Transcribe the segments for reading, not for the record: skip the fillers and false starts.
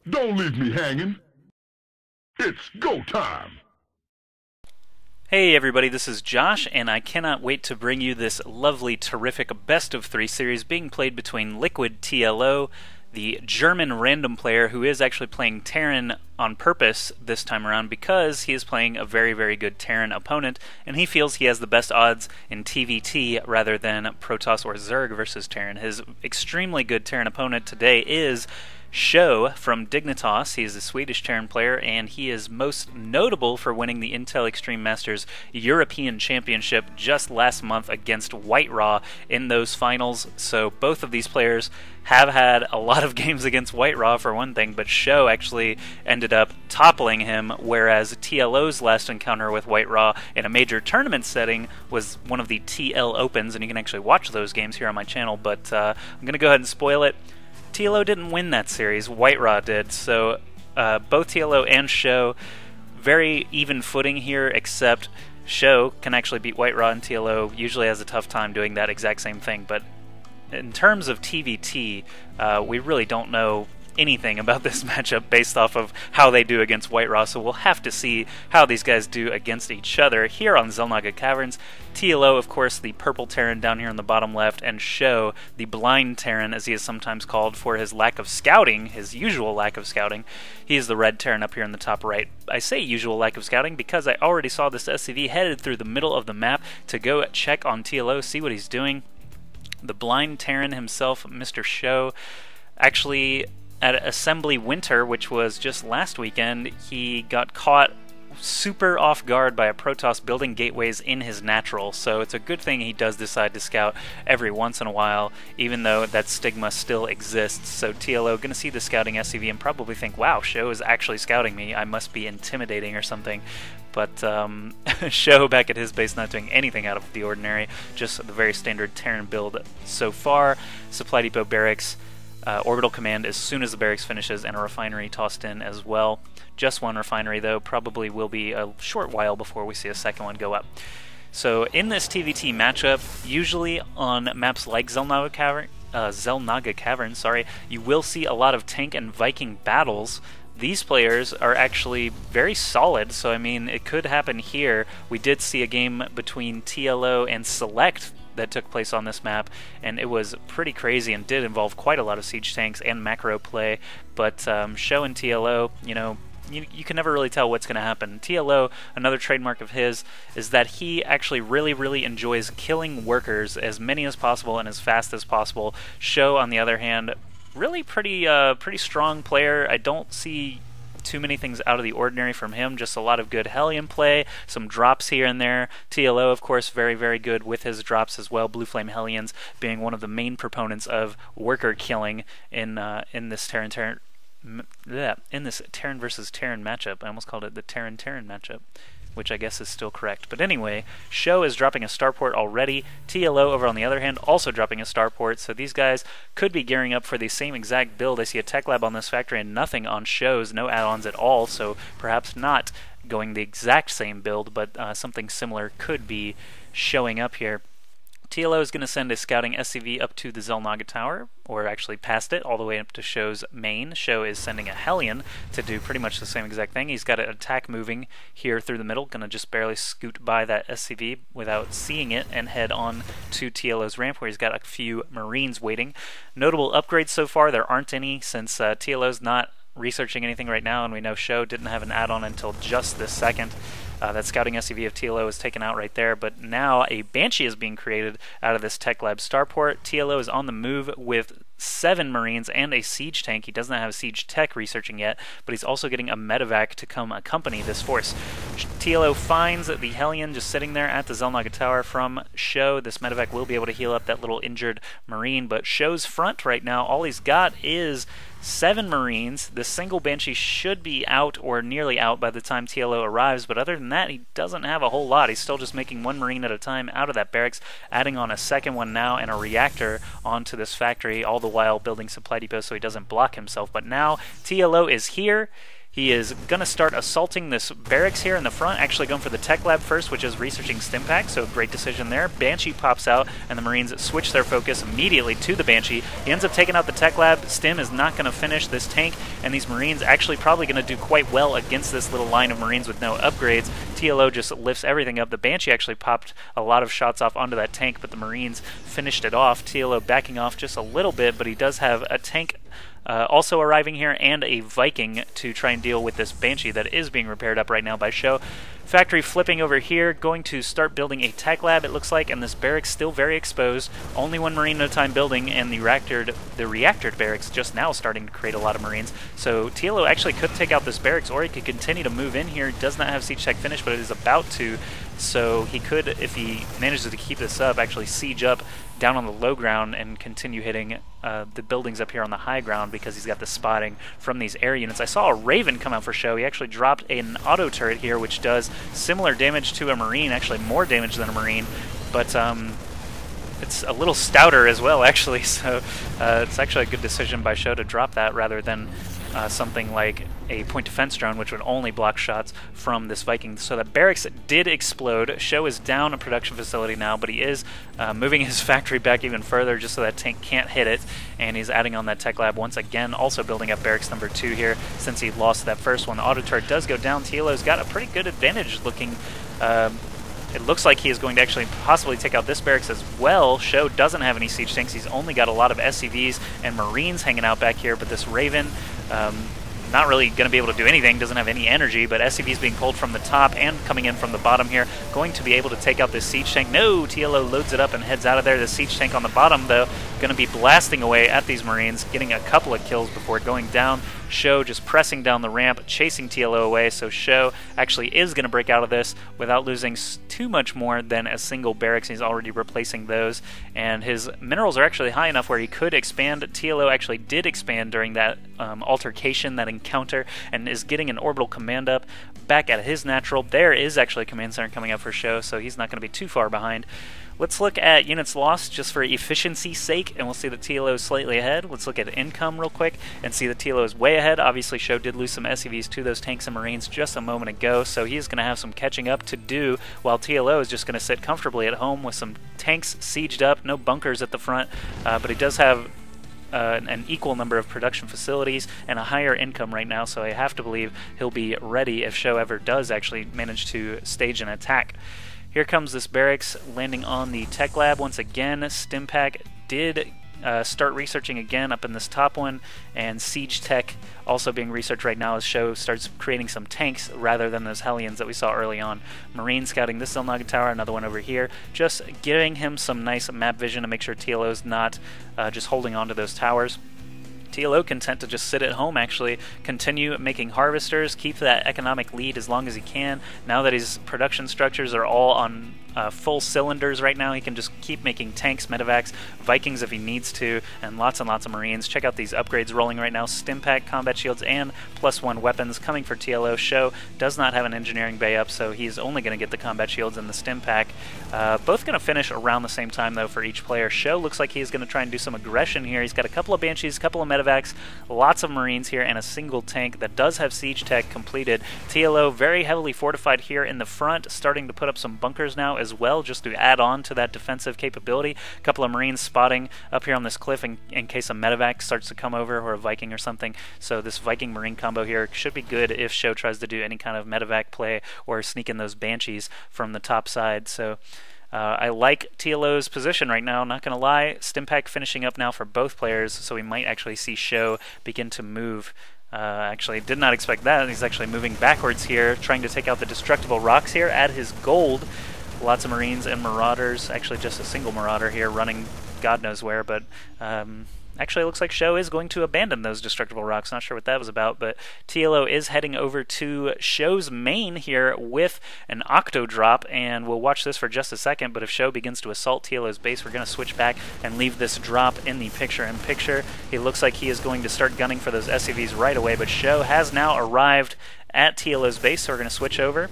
Don't leave me hanging. It's go time. Hey everybody, this is Josh, and I cannot wait to bring you this lovely, terrific best of 3 series being played between Liquid TLO, the German random player who is actually playing Terran on purpose this time around because he is playing a very, very good Terran opponent, and he feels he has the best odds in TVT rather than Protoss or Zerg versus Terran. His extremely good Terran opponent today is SjoW from Dignitas. He is a Swedish Terran player, and he is most notable for winning the Intel Extreme Masters European Championship just last month against Whiteraw in those finals. So both of these players have had a lot of games against Whiteraw for one thing, but SjoW actually ended up toppling him, whereas TLO's last encounter with Whiteraw in a major tournament setting was one of the TL Opens, and you can actually watch those games here on my channel, but I'm going to go ahead and spoil it. TLO didn't win that series, Whiteraw did, so both TLO and SjoW very even footing here, except SjoW can actually beat Whiteraw, and TLO usually has a tough time doing that exact same thing. But in terms of TVT, we really don't know anything about this matchup based off of how they do against Whiteraw, so we'll have to see how these guys do against each other here on Xel'Naga Caverns. TLO, of course, the purple Terran down here in the bottom left, and SjoW, the blind Terran, as he is sometimes called for his lack of scouting, his usual lack of scouting. He is the red Terran up here in the top right. I say usual lack of scouting because I already saw this SCV headed through the middle of the map to go check on TLO, see what he's doing. The blind Terran himself, Mr. SjoW, actually at Assembly Winter, which was just last weekend, he got caught super off guard by a Protoss building gateways in his natural, so it's a good thing he does decide to scout every once in a while, even though that stigma still exists. So TLO gonna see the scouting SCV and probably think, wow, SjoW is actually scouting me, I must be intimidating or something. But SjoW back at his base not doing anything out of the ordinary, just the very standard Terran build so far. Supply depot barracks, orbital command as soon as the barracks finishes, and a refinery tossed in as well. Just one refinery though, probably will be a short while before we see a second one go up. So in this TVT matchup, usually on maps like Xel'Naga Caverns, you will see a lot of tank and Viking battles. These players are actually very solid, so I mean, it could happen here. We did see a game between TLO and Select that took place on this map, and it was pretty crazy and did involve quite a lot of siege tanks and macro play, but SjoW and TLO, you know, you can never really tell what's going to happen. TLO, another trademark of his, is that he actually really enjoys killing workers, as many as possible and as fast as possible. SjoW, on the other hand, really pretty strong player. I don't see too many things out of the ordinary from him, just a lot of good Hellion play, some drops here and there. TLO, of course, very good with his drops as well. Blue Flame Hellions being one of the main proponents of worker killing in this Terran versus Terran matchup. I almost called it the Terran matchup, which I guess is still correct. But anyway, SjoW is dropping a starport already. TLO, over on the other hand, also dropping a starport, so these guys could be gearing up for the same exact build. I see a tech lab on this factory and nothing on SjoW's, no add-ons at all, so perhaps not going the exact same build, but something similar could be showing up here. TLO is going to send a scouting SCV up to the Xel'Naga Tower, or actually past it, all the way up to SjoW's main. SjoW is sending a Hellion to do pretty much the same exact thing. He's got an attack moving here through the middle, going to just barely scoot by that SCV without seeing it and head on to TLO's ramp, where he's got a few Marines waiting. Notable upgrades so far, there aren't any, since TLO's not researching anything right now, and we know SjoW didn't have an add-on until just this second. That scouting SCV of TLO is taken out right there, but now a Banshee is being created out of this Tech Lab starport. TLO is on the move with 7 Marines and a siege tank. He does not have a siege tech researching yet, but he's also getting a medevac to come accompany this force. TLO finds the Hellion just sitting there at the Xel'Naga Tower from SjoW. This medevac will be able to heal up that little injured Marine, but SjoW's front right now, all he's got is 7 Marines. The single Banshee should be out or nearly out by the time TLO arrives, but other than that, he doesn't have a whole lot. He's still just making 1 Marine at a time out of that barracks, adding on a second one now and a reactor onto this factory, all the while building supply depots so he doesn't block himself. But now TLO is here. He is going to start assaulting this barracks here in the front, actually going for the tech lab first, which is researching Stimpack, so great decision there. Banshee pops out, and the Marines switch their focus immediately to the Banshee. He ends up taking out the tech lab. Stim is not going to finish this tank, and these Marines actually probably going to do quite well against this little line of Marines with no upgrades. TLO just lifts everything up. The Banshee actually popped a lot of shots off onto that tank, but the Marines finished it off. TLO backing off just a little bit, but he does have a tank also arriving here, and a Viking to try and deal with this Banshee that is being repaired up right now by SjoW. Factory flipping over here, going to start building a tech lab, it looks like, and this barracks still very exposed. Only one Marine at a time building, and the reactor barracks just now starting to create a lot of Marines. So TLO actually could take out this barracks, or he could continue to move in here. Does not have siege tech finished, but it is about to. So he could, if he manages to keep this up, actually siege up down on the low ground and continue hitting the buildings up here on the high ground, because he's got the spotting from these air units. I saw a Raven come out for SjoW. He actually dropped an auto turret here, which does similar damage to a Marine, actually more damage than a Marine, but it's a little stouter as well, actually, so it's actually a good decision by SjoW to drop that rather than something like a point defense drone, which would only block shots from this Viking. So that barracks did explode. SjoW is down a production facility now, but he is moving his factory back even further just so that tank can't hit it, and he's adding on that tech lab once again, also building up barracks number 2 here since he lost that first one. The auto turret does go down. TLO's got a pretty good advantage looking. It looks like he is going to actually possibly take out this barracks as well. SjoW doesn't have any siege tanks. He's only got a lot of SCVs and Marines hanging out back here, but this Raven, not really going to be able to do anything, doesn't have any energy, but SCVs being pulled from the top and coming in from the bottom here, going to be able to take out this siege tank. No, TLO loads it up and heads out of there. The siege tank on the bottom, though, going to be blasting away at these Marines, getting a couple of kills before going down. SjoW just pressing down the ramp, chasing TLO away, so SjoW actually is going to break out of this without losing too much more than a single barracks. He's already replacing those, and his minerals are actually high enough where he could expand. TLO actually did expand during that altercation, that encounter, and is getting an orbital command up back at his natural. There is actually a command center coming up for SjoW, so he's not going to be too far behind. Let's look at units lost just for efficiency's sake, and we'll see that TLO is slightly ahead. Let's look at income real quick and see that TLO is way ahead. Obviously, SjoW did lose some SCVs to those tanks and Marines just a moment ago, so he's going to have some catching up to do, while TLO is just going to sit comfortably at home with some tanks sieged up, no bunkers at the front, but he does have an equal number of production facilities and a higher income right now, so I have to believe he'll be ready if SjoW ever does actually manage to stage an attack. Here comes this barracks landing on the tech lab once again. Stimpack did start researching again up in this top one, and siege tech also being researched right now as SjoW starts creating some tanks rather than those Hellions that we saw early on. Marine scouting this Xel'Naga tower, another one over here, just giving him some nice map vision to make sure TLO's not just holding on to those towers. TLO content to just sit at home, actually, continue making harvesters, keep that economic lead as long as he can. Now that his production structures are all on full cylinders right now, he can just keep making tanks, medevacs, Vikings if he needs to, and lots of Marines. Check out these upgrades rolling right now. Stimpack, combat shields, and +1 weapons coming for TLO. SjoW does not have an engineering bay up, so he's only going to get the combat shields and the Stimpack. Both going to finish around the same time, though, for each player. SjoW looks like he's going to try and do some aggression here. He's got a couple of Banshees, a couple of medevacs, lots of Marines here, and a single tank that does have siege tech completed. TLO very heavily fortified here in the front, starting to put up some bunkers now as well, just to add on to that defensive capability. A couple of Marines spotting up here on this cliff in case a medevac starts to come over, or a Viking or something. So this Viking-Marine combo here should be good if SjoW tries to do any kind of medevac play or sneak in those Banshees from the top side. So I like TLO's position right now, not going to lie. Stimpack finishing up now for both players, so we might actually see SjoW begin to move. Actually, did not expect that. He's actually moving backwards here, trying to take out the destructible rocks here, add his gold. Lots of Marines and Marauders, actually just a single Marauder here running God knows where, but actually it looks like SjoW is going to abandon those destructible rocks. Not sure what that was about, but TLO is heading over to SjoW's main here with an Octo drop, and we'll watch this for just a second, but if SjoW begins to assault TLO's base, we're going to switch back and leave this drop in the picture-in-picture. It looks like he is going to start gunning for those SCVs right away, but SjoW has now arrived at TLO's base, so we're going to switch over.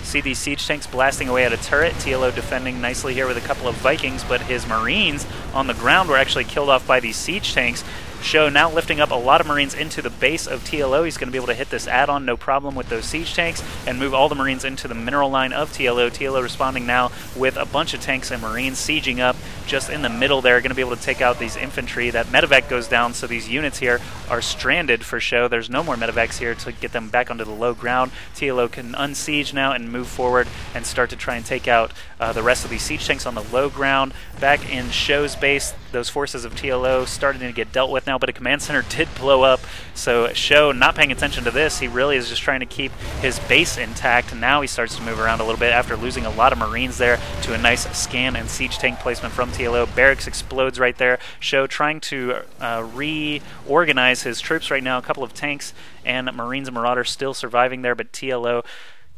See these siege tanks blasting away at a turret. TLO defending nicely here with a couple of Vikings, but his Marines on the ground were actually killed off by these siege tanks. SjoW now lifting up a lot of Marines into the base of TLO. He's going to be able to hit this add-on no problem with those siege tanks and move all the Marines into the mineral line of TLO. TLO responding now with a bunch of tanks and Marines sieging up just in the middle there, going to be able to take out these infantry. That medevac goes down, so these units here are stranded for SjoW. There's no more medevacs here to get them back onto the low ground. TLO can unsiege now and move forward and start to try and take out the rest of these siege tanks on the low ground. Back in SjoW's base, those forces of TLO starting to get dealt with now, but a command center did blow up, so SjoW not paying attention to this. He really is just trying to keep his base intact. Now he starts to move around a little bit after losing a lot of Marines there to a nice scan and siege tank placement from TLO. Barracks explodes right there. SjoW trying to reorganize his troops right now. A couple of tanks and Marines and Marauders still surviving there, but TLO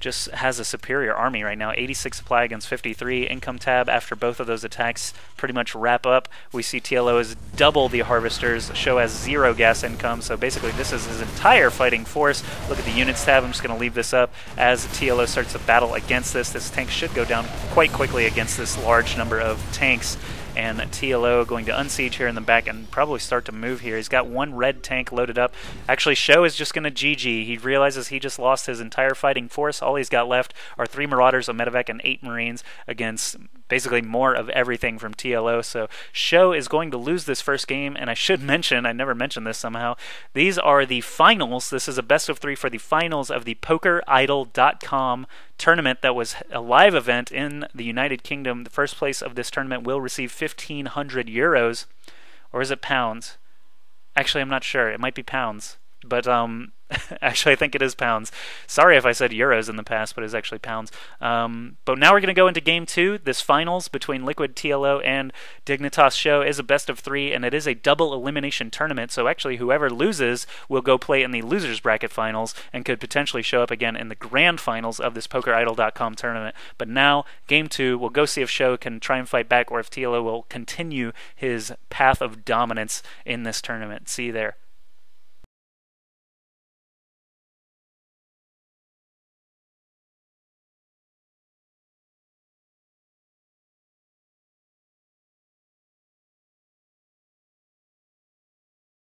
just has a superior army right now. 86 supply against 53. Income tab after both of those attacks pretty much wrap up. We see TLO is double the harvesters. SjoW has 0 gas income, so basically this is his entire fighting force. Look at the units tab. I'm just going to leave this up as TLO starts to battle against this. This tank should go down quite quickly against this large number of tanks. And TLO going to unsiege here in the back and probably start to move here. He's got 1 red tank loaded up. Actually, SjoW is just going to GG. He realizes he just lost his entire fighting force. All he's got left are 3 Marauders, a medevac, and 8 Marines against basically more of everything from TLO. So SjoW is going to lose this first game, and I should mention, I never mentioned this somehow, these are the finals. This is a best of 3 for the finals of the PokerIdol.com tournament that was a live event in the United Kingdom. The first place of this tournament will receive 1,500 euros, or is it pounds? Actually, I'm not sure. It might be pounds, but actually I think it is pounds. Sorry if I said euros in the past, but it's actually pounds. But now we're going to go into game 2. This finals between Liquid TLO and Dignitas SjoW is a best of 3, and it is a double elimination tournament, so actually whoever loses will go play in the losers bracket finals and could potentially show up again in the grand finals of this PokerIdol.com tournament. But now, game 2, we'll go see if SjoW can try and fight back or if TLO will continue his path of dominance in this tournament. See you there.